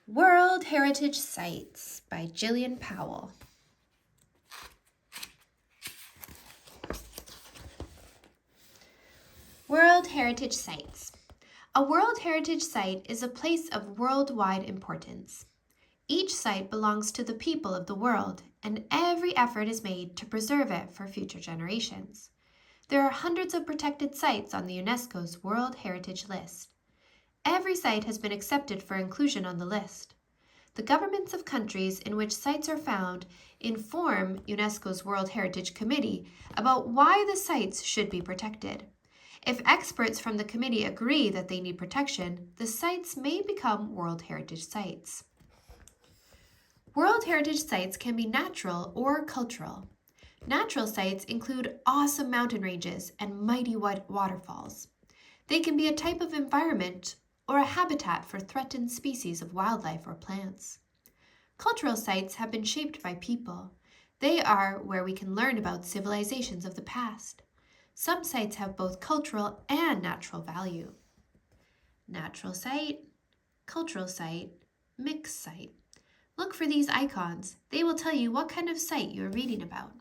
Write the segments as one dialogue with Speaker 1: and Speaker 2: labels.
Speaker 1: World Heritage Sites by Jillian Powell. World Heritage Sites. A World Heritage Site is a place of worldwide importance. Each site belongs to the people of the world, and every effort is made to preserve it for future generations. There are hundreds of protected sites on the UNESCO's World Heritage List. Every site has been accepted for inclusion on the list. The governments of countries in which sites are found inform UNESCO's World Heritage Committee about why the sites should be protected. If experts from the committee agree that they need protection, the sites may become World Heritage Sites. World Heritage Sites can be natural or cultural. Natural sites include awesome mountain ranges and mighty waterfalls. They can be a type of environment or a habitat for threatened species of wildlife or plants. Cultural sites have been shaped by people. They are where we can learn about civilizations of the past. Some sites have both cultural and natural value. Natural site, cultural site, mixed site. Look for these icons. They will tell you what kind of site you are reading about.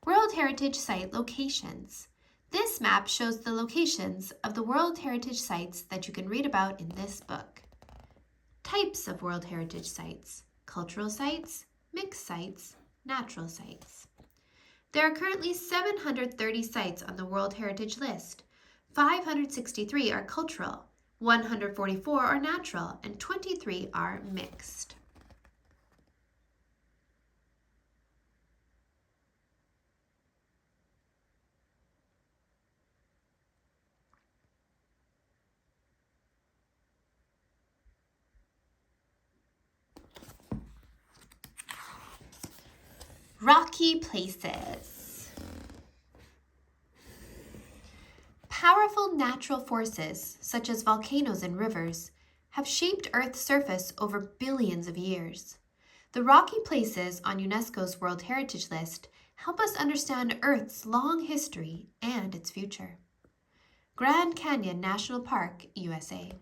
Speaker 1: World Heritage Site locations. This map shows the locations of the World Heritage Sites that you can read about in this book. Types of World Heritage Sites: cultural sites, mixed sites, natural sites. There are currently 730 sites on the World Heritage List. 563 are cultural, 144 are natural, and 23 are mixed. Rocky places. Powerful natural forces, such as volcanoes and rivers, have shaped Earth's surface over billions of years. The rocky places on UNESCO's World Heritage List help us understand Earth's long history and its future. Grand Canyon National Park, USA.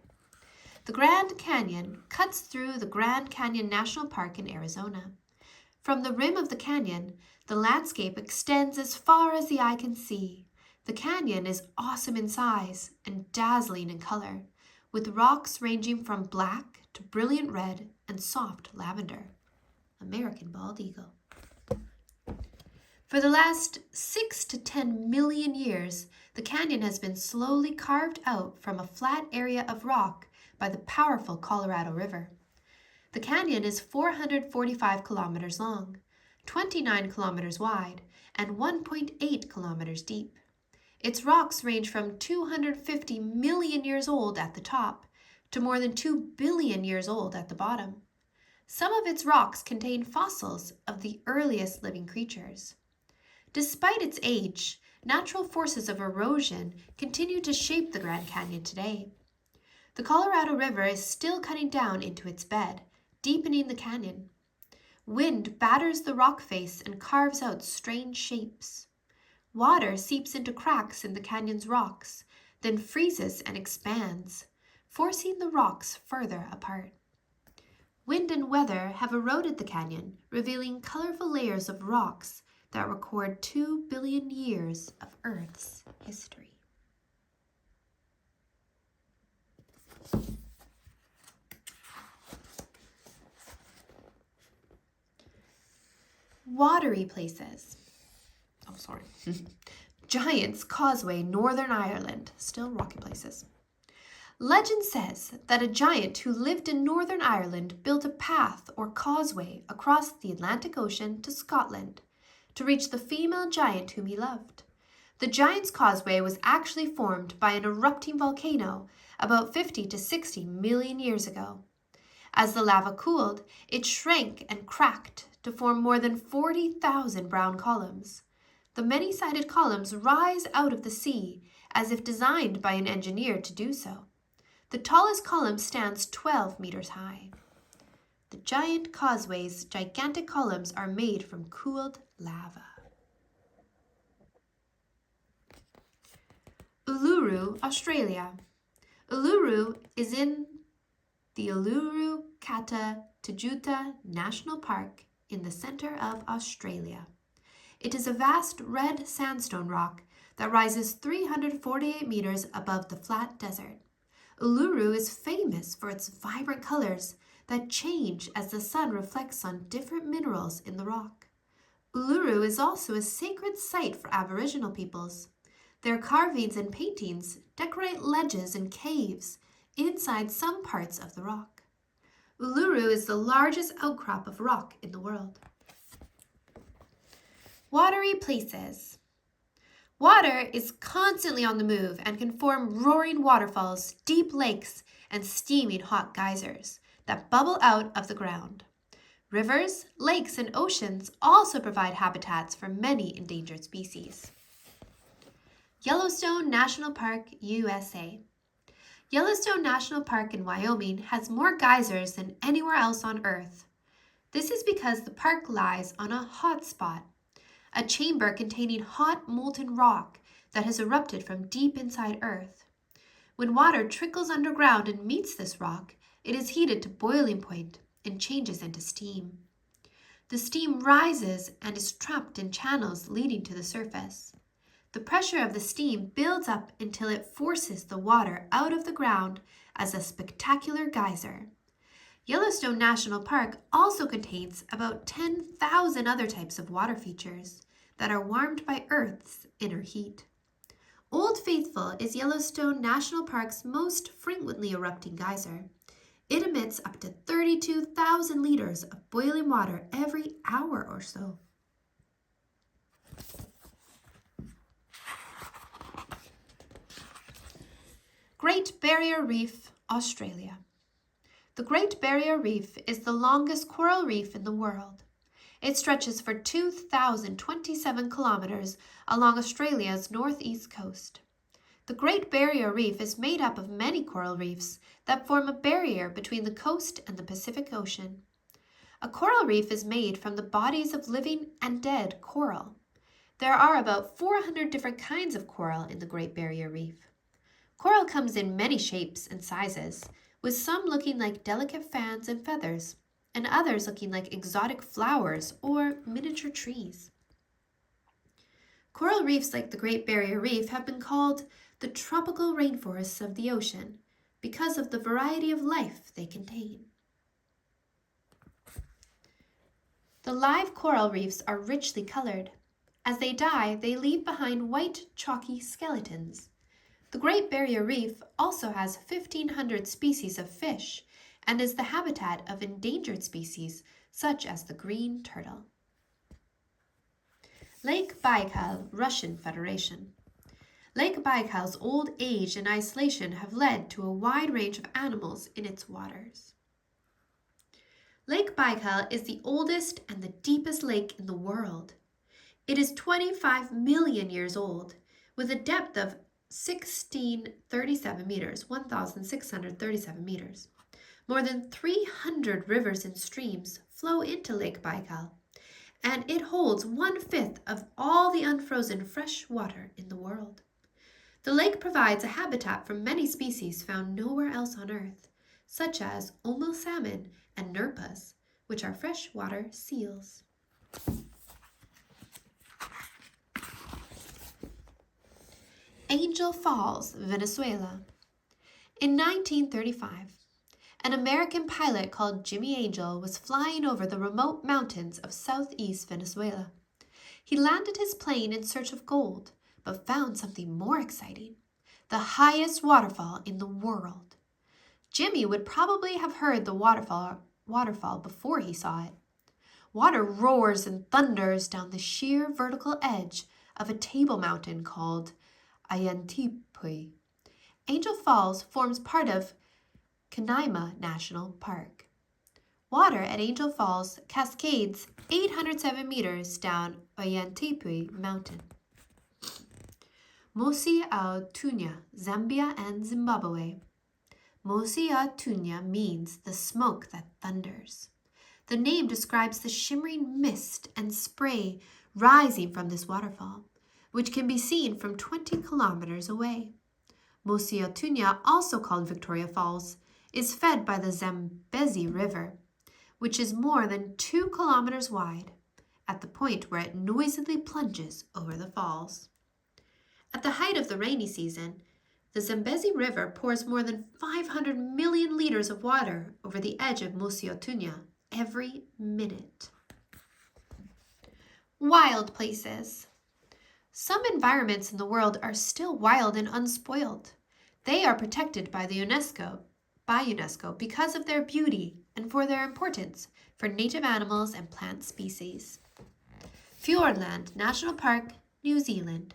Speaker 1: The Grand Canyon cuts through the Grand Canyon National Park in Arizona. From the rim of the canyon, the landscape extends as far as the eye can see. The canyon is awesome in size and dazzling in color, with rocks ranging from black to brilliant red and soft lavender. American bald eagle. For the last 6 to 10 million years, the canyon has been slowly carved out from a flat area of rock by the powerful Colorado River. The canyon is 445 kilometers long, 29 kilometers wide, and 1.8 kilometers deep. Its rocks range from 250 million years old at the top to more than 2 billion years old at the bottom. Some of its rocks contain fossils of the earliest living creatures. Despite its age, natural forces of erosion continue to shape the Grand Canyon today. The Colorado River is still cutting down into its bed, deepening the canyon. Wind batters the rock face and carves out strange shapes. Water seeps into cracks in the canyon's rocks, then freezes and expands, forcing the rocks further apart. Wind and weather have eroded the canyon, revealing colorful layers of rocks that record 2 billion years of Earth's history. Watery places. Giant's Causeway, Northern Ireland. Still rocky places. Legend says that a giant who lived in Northern Ireland built a path or causeway across the Atlantic Ocean to Scotland to reach the female giant whom he loved. The Giant's Causeway was actually formed by an erupting volcano about 50 to 60 million years ago. As the lava cooled, it shrank and cracked to form more than 40,000 brown columns. The many-sided columns rise out of the sea as if designed by an engineer to do so. The tallest column stands 12 meters high. The Giant Causeway's gigantic columns are made from cooled lava. Uluru, Australia. Uluru is in the Uluru-Kata-Tajuta National Park in the center of Australia. It is a vast red sandstone rock that rises 348 meters above the flat desert. Uluru is famous for its vibrant colors that change as the sun reflects on different minerals in the rock. Uluru is also a sacred site for Aboriginal peoples. Their carvings and paintings decorate ledges and caves inside some parts of the rock. Uluru is the largest outcrop of rock in the world. Watery places. Water is constantly on the move and can form roaring waterfalls, deep lakes, and steaming hot geysers that bubble out of the ground. Rivers, lakes, and oceans also provide habitats for many endangered species. Yellowstone National Park, USA. Yellowstone National Park in Wyoming has more geysers than anywhere else on Earth. This is because the park lies on a hot spot, a chamber containing hot molten rock that has erupted from deep inside Earth. When water trickles underground and meets this rock, it is heated to boiling point and changes into steam. The steam rises and is trapped in channels leading to the surface. The pressure of the steam builds up until it forces the water out of the ground as a spectacular geyser. Yellowstone National Park also contains about 10,000 other types of water features that are warmed by Earth's inner heat. Old Faithful is Yellowstone National Park's most frequently erupting geyser. It emits up to 32,000 liters of boiling water every hour or so. Great Barrier Reef, Australia. The Great Barrier Reef is the longest coral reef in the world. It stretches for 2,027 kilometers along Australia's northeast coast. The Great Barrier Reef is made up of many coral reefs that form a barrier between the coast and the Pacific Ocean. A coral reef is made from the bodies of living and dead coral. There are about 400 different kinds of coral in the Great Barrier Reef. Coral comes in many shapes and sizes, with some looking like delicate fans and feathers, and others looking like exotic flowers or miniature trees. Coral reefs like the Great Barrier Reef have been called the tropical rainforests of the ocean because of the variety of life they contain. The live coral reefs are richly colored. As they die, they leave behind white, chalky skeletons. The Great Barrier Reef also has 1,500 species of fish and is the habitat of endangered species such as the green turtle. Lake Baikal, Russian Federation. Lake Baikal's old age and isolation have led to a wide range of animals in its waters. Lake Baikal is the oldest and the deepest lake in the world. It is 25 million years old, with a depth of 1,637 meters. More than 300 rivers and streams flow into Lake Baikal, and it holds 1/5 of all the unfrozen fresh water in the world. The lake provides a habitat for many species found nowhere else on Earth, such as Omel salmon and nurpas, which are freshwater seals. Angel Falls, Venezuela. In 1935, an American pilot called Jimmy Angel was flying over the remote mountains of southeast Venezuela. He landed his plane in search of gold, but found something more exciting: the highest waterfall in the world. Jimmy would probably have heard the waterfall before he saw it. Water roars and thunders down the sheer vertical edge of a table mountain called Ollantaytambo. Angel Falls forms part of Canaima National Park. Water at Angel Falls cascades 807 meters down Ollantaytambo Mountain. Mosi Otunya, Zambia and Zimbabwe. Mosi Otunya means the smoke that thunders. The name describes the shimmering mist and spray rising from this waterfall, which can be seen from 20 kilometers away. Mosi Otunya, also called Victoria Falls, is fed by the Zambezi River, which is more than 2 kilometers wide, at the point where it noisily plunges over the falls. At the height of the rainy season, the Zambezi River pours more than 500 million liters of water over the edge of Mosiotunya every minute. Wild places. Some environments in the world are still wild and unspoiled. They are protected by UNESCO because of their beauty and for their importance for native animals and plant species. Fiordland National Park, New Zealand.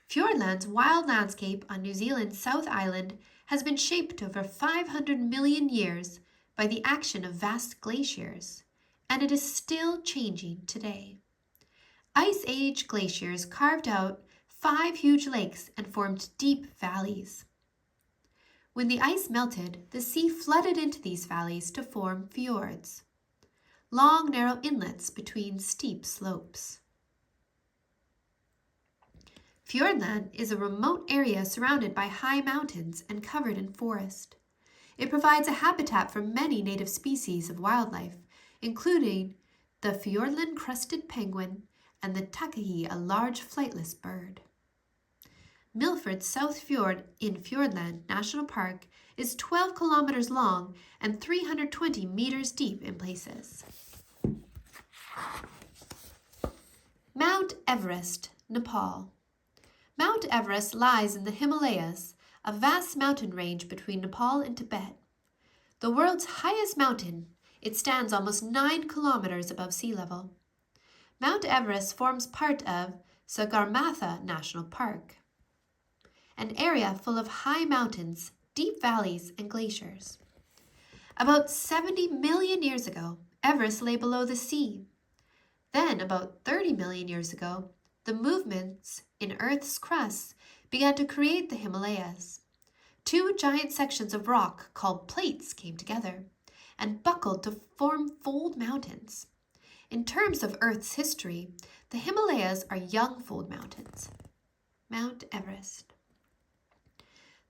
Speaker 1: Fiordland's wild landscape on New Zealand's South Island has been shaped over 500 million years by the action of vast glaciers, and it is still changing today. Ice Age glaciers carved out 5 huge lakes and formed deep valleys. When the ice melted, the sea flooded into these valleys to form fjords, long narrow inlets between steep slopes. Fiordland is a remote area surrounded by high mountains and covered in forest. It provides a habitat for many native species of wildlife, including the Fiordland crested penguin and the takahe, a large flightless bird. Milford's South Fjord in Fiordland National Park is 12 kilometers long and 320 meters deep in places. Mount Everest, Nepal. Mount Everest lies in the Himalayas, a vast mountain range between Nepal and Tibet. The world's highest mountain, it stands almost 9 kilometers above sea level. Mount Everest forms part of Sagarmatha National Park, an area full of high mountains, deep valleys, and glaciers. About 70 million years ago, Everest lay below the sea. Then, about 30 million years ago, the movements in Earth's crust began to create the Himalayas. 2 giant sections of rock called plates came together and buckled to form fold mountains. In terms of Earth's history, the Himalayas are young fold mountains. Mount Everest.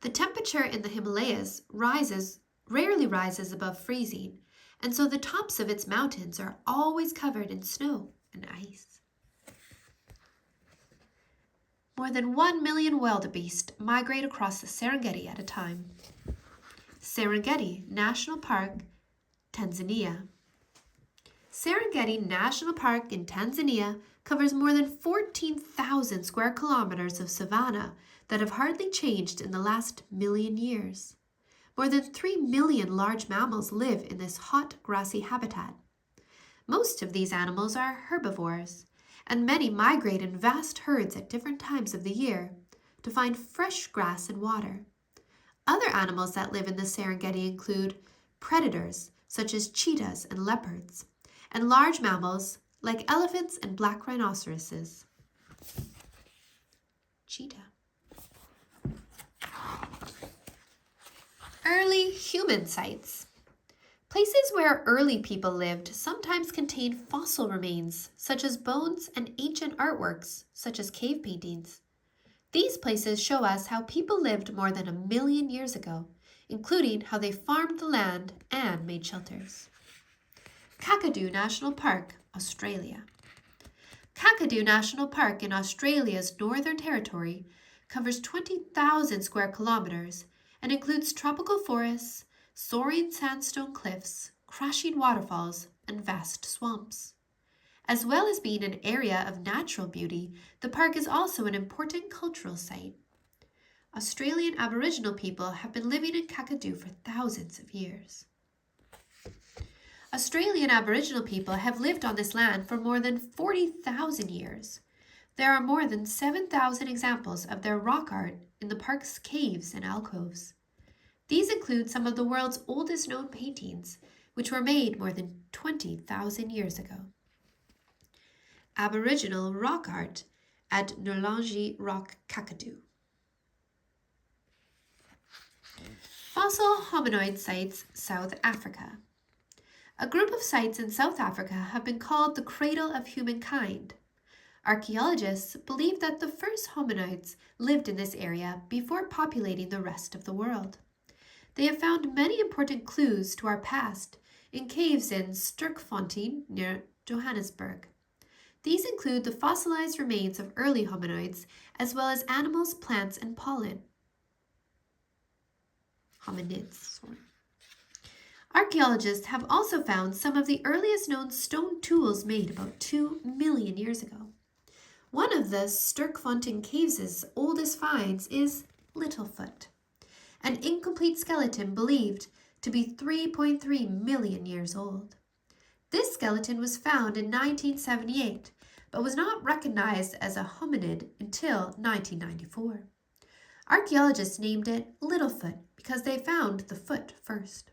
Speaker 1: The temperature in the Himalayas rarely rises above freezing, and so the tops of its mountains are always covered in snow and ice. More than 1 million wildebeest migrate across the Serengeti at a time. Serengeti National Park, Tanzania. Serengeti National Park in Tanzania covers more than 14,000 square kilometers of savanna that have hardly changed in the last million years. More than 3 million large mammals live in this hot, grassy habitat. Most of these animals are herbivores, and many migrate in vast herds at different times of the year to find fresh grass and water. Other animals that live in the Serengeti include predators such as cheetahs and leopards, and large mammals like elephants and black rhinoceroses. Cheetah. Early human sites. Places where early people lived sometimes contain fossil remains, such as bones and ancient artworks, such as cave paintings. These places show us how people lived more than 1 million years ago, including how they farmed the land and made shelters. Kakadu National Park, Australia. Kakadu National Park in Australia's Northern Territory covers 20,000 square kilometers and includes tropical forests, soaring sandstone cliffs, crashing waterfalls, and vast swamps. As well as being an area of natural beauty, the park is also an important cultural site. Australian Aboriginal people have been living in Kakadu for thousands of years. Australian Aboriginal people have lived on this land for more than 40,000 years. There are more than 7,000 examples of their rock art in the park's caves and alcoves. These include some of the world's oldest known paintings, which were made more than 20,000 years ago. Aboriginal rock art at Nurlangi Rock, Kakadu. Fossil hominoid sites, South Africa. A group of sites in South Africa have been called the cradle of humankind. Archaeologists believe that the first hominoids lived in this area before populating the rest of the world. They have found many important clues to our past in caves in Sterkfontein near Johannesburg. These include the fossilized remains of early hominoids, as well as animals, plants, and pollen. Hominids. Archaeologists have also found some of the earliest known stone tools made about 2 million years ago. One of the Sterkfontein caves' oldest finds is Littlefoot, an incomplete skeleton believed to be 3.3 million years old. This skeleton was found in 1978, but was not recognized as a hominid until 1994. Archaeologists named it Littlefoot because they found the foot first.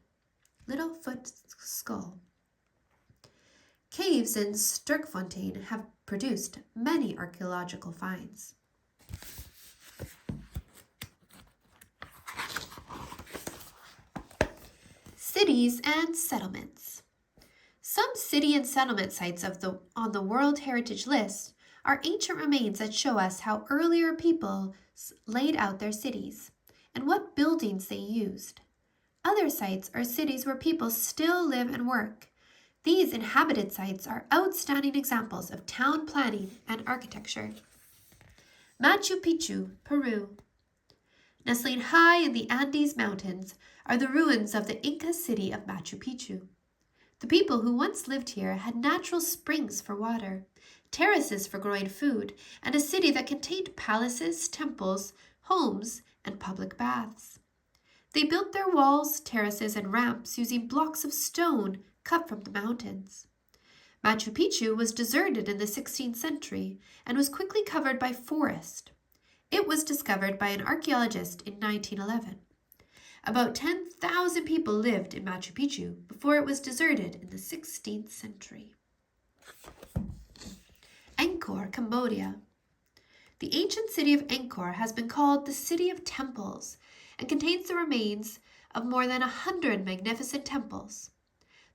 Speaker 1: Littlefoot's skull. Caves in Sterkfontein have produced many archaeological finds. Cities and settlements. Some city and settlement sites on the World Heritage List are ancient remains that show us how earlier people laid out their cities and what buildings they used. Other sites are cities where people still live and work. These inhabited sites are outstanding examples of town planning and architecture. Machu Picchu, Peru. Nestling high in the Andes Mountains are the ruins of the Inca city of Machu Picchu. The people who once lived here had natural springs for water, terraces for growing food, and a city that contained palaces, temples, homes, and public baths. They built their walls, terraces, and ramps using blocks of stone cut from the mountains. Machu Picchu was deserted in the 16th century and was quickly covered by forest. It was discovered by an archaeologist in 1911. About 10,000 people lived in Machu Picchu before it was deserted in the 16th century. Angkor, Cambodia. The ancient city of Angkor has been called the City of Temples and contains the remains of more than 100 magnificent temples.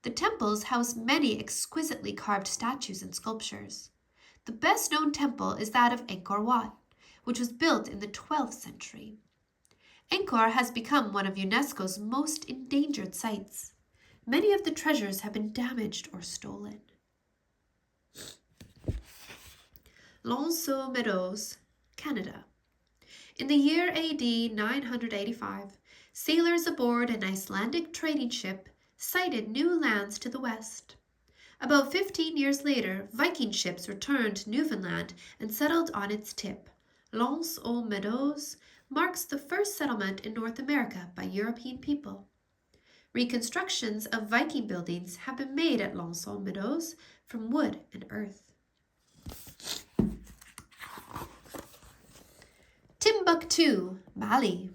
Speaker 1: The temples house many exquisitely carved statues and sculptures. The best known temple is that of Angkor Wat, which was built in the 12th century. Angkor has become one of UNESCO's most endangered sites. Many of the treasures have been damaged or stolen. L'Anse aux Meadows, Canada. In the year AD 985, sailors aboard an Icelandic trading ship sighted new lands to the west. About 15 years later, Viking ships returned to Newfoundland and settled on its tip. L'Anse aux Meadows marks the first settlement in North America by European people. Reconstructions of Viking buildings have been made at L'Anse aux Meadows from wood and earth. Timbuktu, Mali.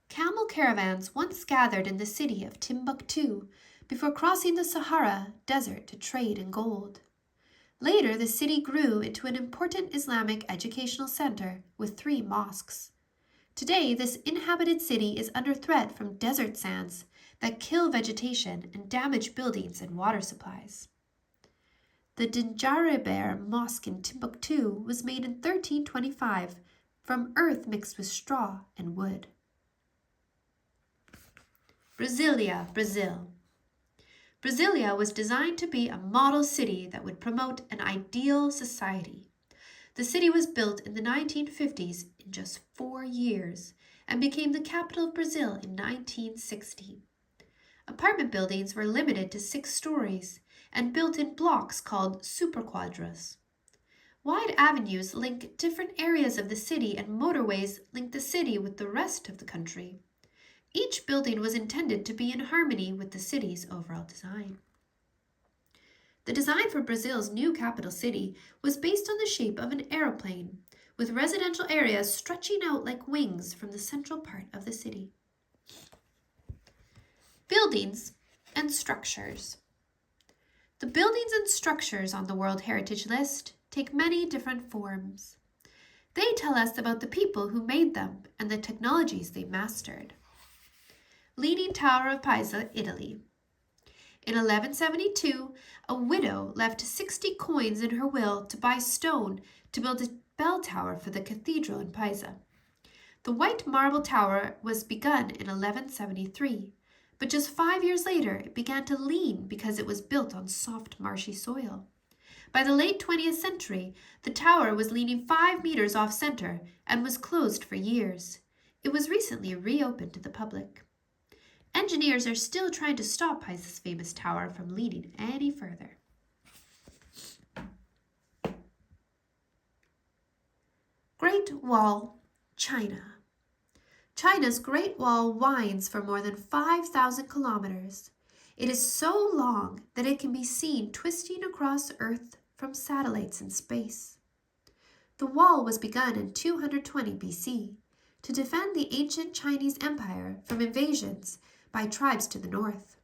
Speaker 1: Camel caravans once gathered in the city of Timbuktu before crossing the Sahara Desert to trade in gold. Later, the city grew into an important Islamic educational center with 3 mosques. Today, this inhabited city is under threat from desert sands that kill vegetation and damage buildings and water supplies. The Djinjareber Mosque in Timbuktu was made in 1325 from earth mixed with straw and wood. Brasilia, Brazil. Brasilia was designed to be a model city that would promote an ideal society. The city was built in the 1950s in just 4 years and became the capital of Brazil in 1960. Apartment buildings were limited to 6 stories and built in blocks called superquadras. Wide avenues link different areas of the city and motorways link the city with the rest of the country. Each building was intended to be in harmony with the city's overall design. The design for Brazil's new capital city was based on the shape of an aeroplane, with residential areas stretching out like wings from the central part of the city. Buildings and structures. The buildings and structures on the World Heritage List take many different forms. They tell us about the people who made them and the technologies they mastered. Leaning Tower of Pisa, Italy. In 1172, a widow left 60 coins in her will to buy stone to build a bell tower for the cathedral in Pisa. The white marble tower was begun in 1173, but just 5 years later it began to lean because it was built on soft, marshy soil. By the late 20th century, the tower was leaning 5 meters off center and was closed for years. It was recently reopened to the public. Engineers are still trying to stop this famous tower from leaning any further. Great Wall, China. China's Great Wall winds for more than 5,000 kilometers. It is so long that it can be seen twisting across Earth from satellites in space. The wall was begun in 220 BC to defend the ancient Chinese Empire from invasions by tribes to the north.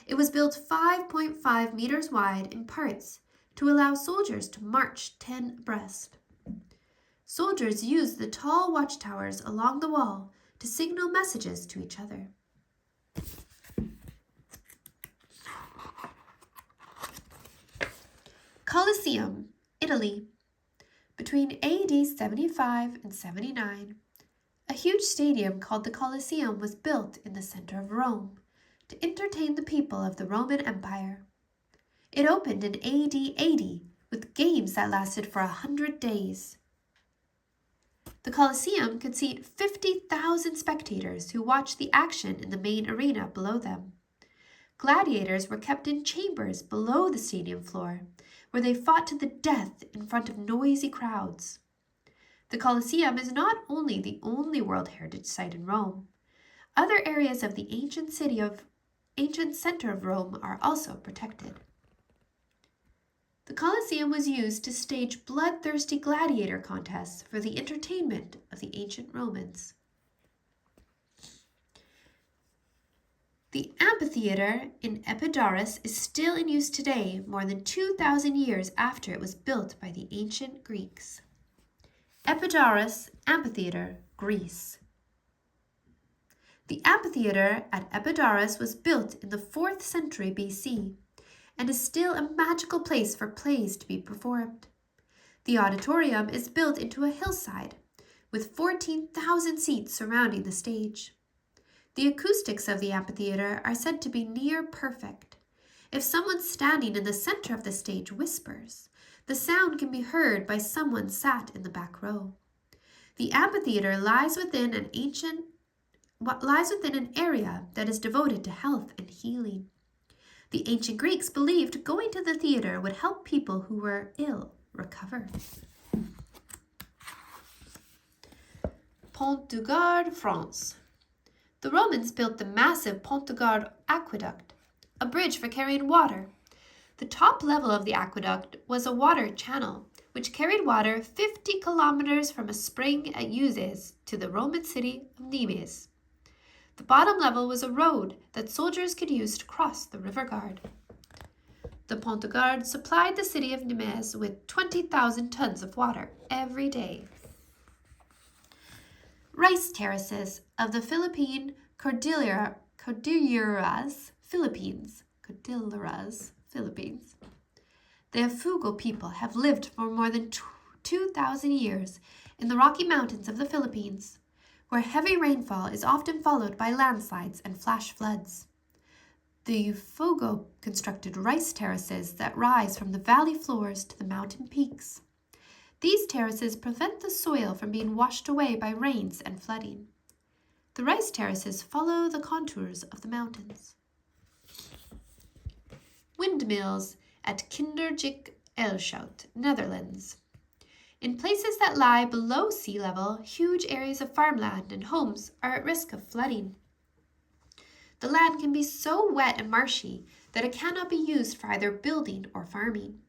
Speaker 1: It was built 5.5 meters wide in parts to allow soldiers to march 10 abreast. Soldiers used the tall watchtowers along the wall to signal messages to each other. Colosseum, Italy. Between AD 75 and 79, a huge stadium called the Colosseum was built in the center of Rome to entertain the people of the Roman Empire. It opened in AD 80 with games that lasted for 100 days. The Colosseum could seat 50,000 spectators who watched the action in the main arena below them. Gladiators were kept in chambers below the stadium floor, where they fought to the death in front of noisy crowds. The Colosseum is not only the only World Heritage Site in Rome. Other areas of the ancient center of Rome are also protected. The Colosseum was used to stage bloodthirsty gladiator contests for the entertainment of the ancient Romans. The amphitheater in Epidaurus is still in use today, more than 2,000 years after it was built by the ancient Greeks. Epidaurus Amphitheater, Greece. The amphitheater at Epidaurus was built in the 4th century BC and is still a magical place for plays to be performed. The auditorium is built into a hillside with 14,000 seats surrounding the stage. The acoustics of the amphitheater are said to be near perfect. If someone standing in the center of the stage whispers, the sound can be heard by someone sat in the back row. The amphitheater lies within an area that is devoted to health and healing. The ancient Greeks believed going to the theater would help people who were ill recover. Pont du Gard, France. The Romans built the massive Pont du Gard aqueduct, a bridge for carrying water. The top level of the aqueduct was a water channel, which carried water 50 kilometers from a spring at Uzes to the Roman city of Nimes. The bottom level was a road that soldiers could use to cross the river Gard. The Pont du Gard supplied the city of Nimes with 20,000 tons of water every day. Rice terraces of the Philippine Cordilleras, Philippines. The Ifugao people have lived for more than 2,000 years in the Rocky Mountains of the Philippines, where heavy rainfall is often followed by landslides and flash floods. The Ifugao constructed rice terraces that rise from the valley floors to the mountain peaks. These terraces prevent the soil from being washed away by rains and flooding. The rice terraces follow the contours of the mountains. Windmills at Kinderjik Elshout, Netherlands. In places that lie below sea level, huge areas of farmland and homes are at risk of flooding. The land can be so wet and marshy that it cannot be used for either building or farming.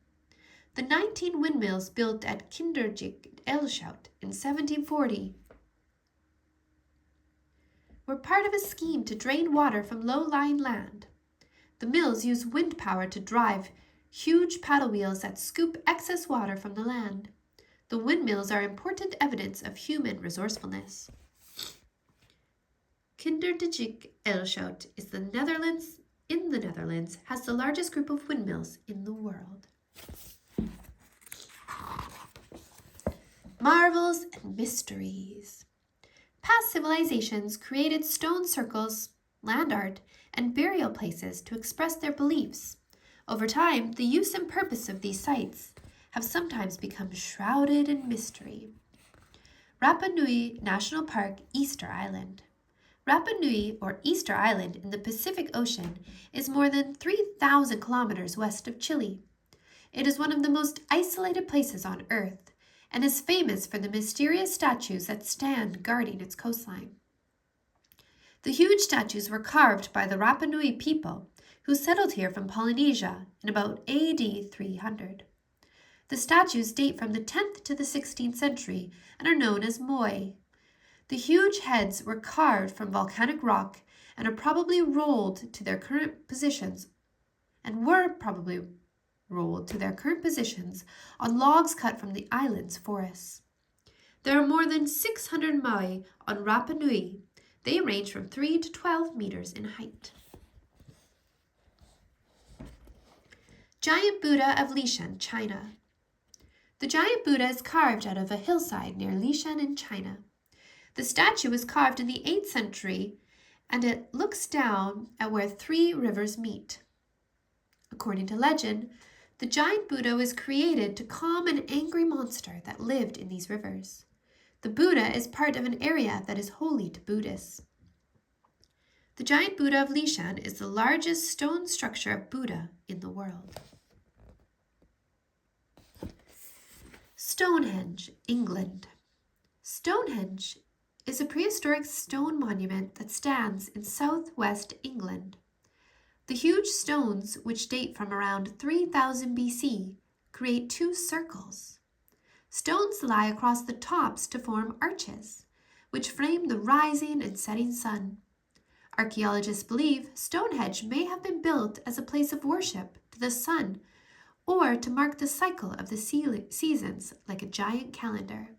Speaker 1: The 19 windmills built at Kinderjik Elshout in 1740 were part of a scheme to drain water from low-lying land. The mills use wind power to drive huge paddle wheels that scoop excess water from the land. The windmills are important evidence of human resourcefulness. Kinderjik Elshout is in the Netherlands, has the largest group of windmills in the world. Marvels and mysteries. Past civilizations created stone circles, land art, and burial places to express their beliefs. Over time, the use and purpose of these sites have sometimes become shrouded in mystery. Rapa Nui National Park, Easter Island. Rapa Nui, or Easter Island in the Pacific Ocean, is more than 3,000 kilometers west of Chile. It is one of the most isolated places on Earth and is famous for the mysterious statues that stand guarding its coastline. The huge statues were carved by the Rapa Nui people who settled here from Polynesia in about AD 300. The statues date from the 10th to the 16th century and are known as moi. The huge heads were carved from volcanic rock and are probably rolled to their current positions on logs cut from the island's forests. There are more than 600 moi on Rapa Nui. They range from 3 to 12 meters in height. Giant Buddha of Lishan, China. The giant Buddha is carved out of a hillside near Lishan in China. The statue was carved in the 8th century and it looks down at where 3 rivers meet. According to legend, the giant Buddha was created to calm an angry monster that lived in these rivers. The Buddha is part of an area that is holy to Buddhists. The giant Buddha of Lishan is the largest stone structure of Buddha in the world. Stonehenge, England. Stonehenge is a prehistoric stone monument that stands in southwest England. The huge stones, which date from around 3000 BC, create 2 circles. Stones lie across the tops to form arches, which frame the rising and setting sun. Archaeologists believe Stonehenge may have been built as a place of worship to the sun or to mark the cycle of the seasons like a giant calendar.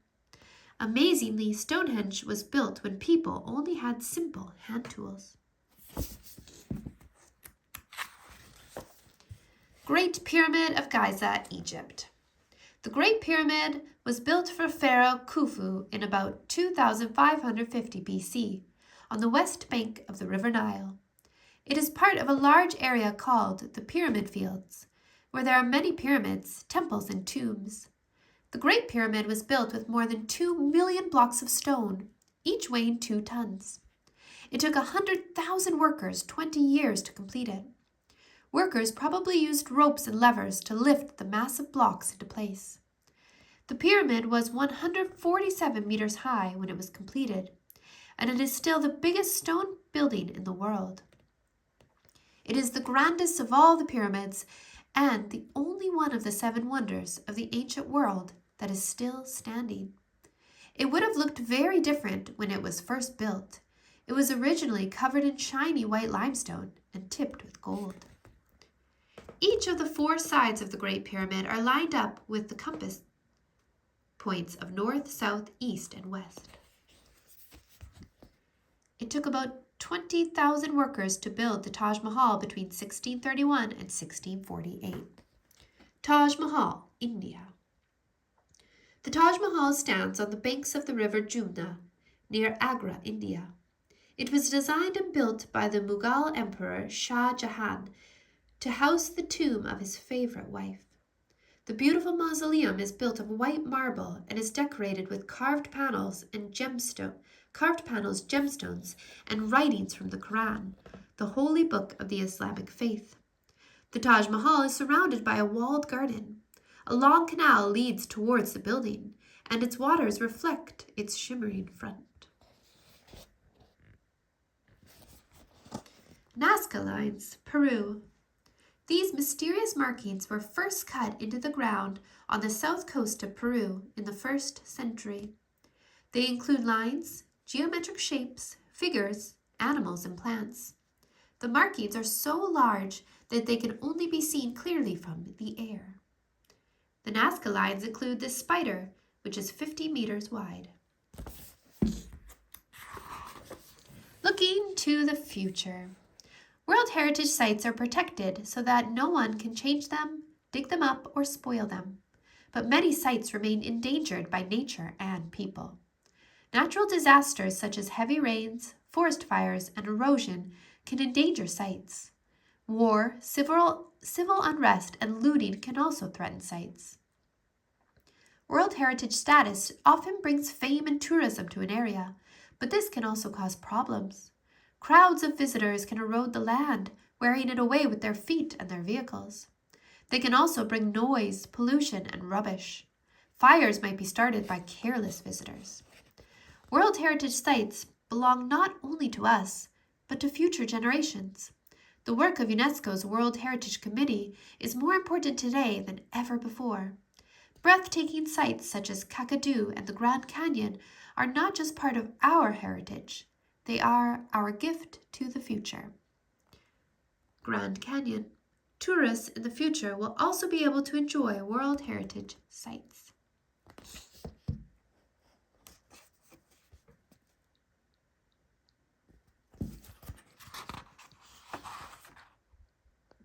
Speaker 1: Amazingly, Stonehenge was built when people only had simple hand tools. Great Pyramid of Giza, Egypt. The Great Pyramid was built for Pharaoh Khufu in about 2550 BC on the west bank of the River Nile. It is part of a large area called the Pyramid Fields, where there are many pyramids, temples, and tombs. The Great Pyramid was built with more than 2 million blocks of stone, each weighing 2 tons. It took 100,000 workers 20 years to complete it. Workers probably used ropes and levers to lift the massive blocks into place. The pyramid was 147 meters high when it was completed, and it is still the biggest stone building in the world. It is the grandest of all the pyramids and the only one of the 7 wonders of the ancient world that is still standing. It would have looked very different when it was first built. It was originally covered in shiny white limestone and tipped with gold. Each of the 4 sides of the Great Pyramid are lined up with the compass points of north, south, east, and west. It took about 20,000 workers to build the Taj Mahal between 1631 and 1648. Taj Mahal, India. The Taj Mahal stands on the banks of the river Jumna, near Agra, India. It was designed and built by the Mughal Emperor Shah Jahan to house the tomb of his favorite wife. The beautiful mausoleum is built of white marble and is decorated with carved panels, gemstones, and writings from the Quran, the holy book of the Islamic faith. The Taj Mahal is surrounded by a walled garden. A long canal leads towards the building, and its waters reflect its shimmering front. Nazca lines, Peru. These mysterious markings were first cut into the ground on the south coast of Peru in the 1st century. They include lines, geometric shapes, figures, animals, and plants. The markings are so large that they can only be seen clearly from the air. The Nazca lines include this spider, which is 50 meters wide. Looking to the future. World Heritage Sites are protected so that no one can change them, dig them up, or spoil them. But many sites remain endangered by nature and people. Natural disasters such as heavy rains, forest fires, and erosion can endanger sites. War, civil unrest, and looting can also threaten sites. World Heritage status often brings fame and tourism to an area, but this can also cause problems. Crowds of visitors can erode the land, wearing it away with their feet and their vehicles. They can also bring noise, pollution, and rubbish. Fires might be started by careless visitors. World Heritage sites belong not only to us, but to future generations. The work of UNESCO's World Heritage Committee is more important today than ever before. Breathtaking sites such as Kakadu and the Grand Canyon are not just part of our heritage, they are our gift to the future. Grand Canyon. Tourists in the future will also be able to enjoy World Heritage sites.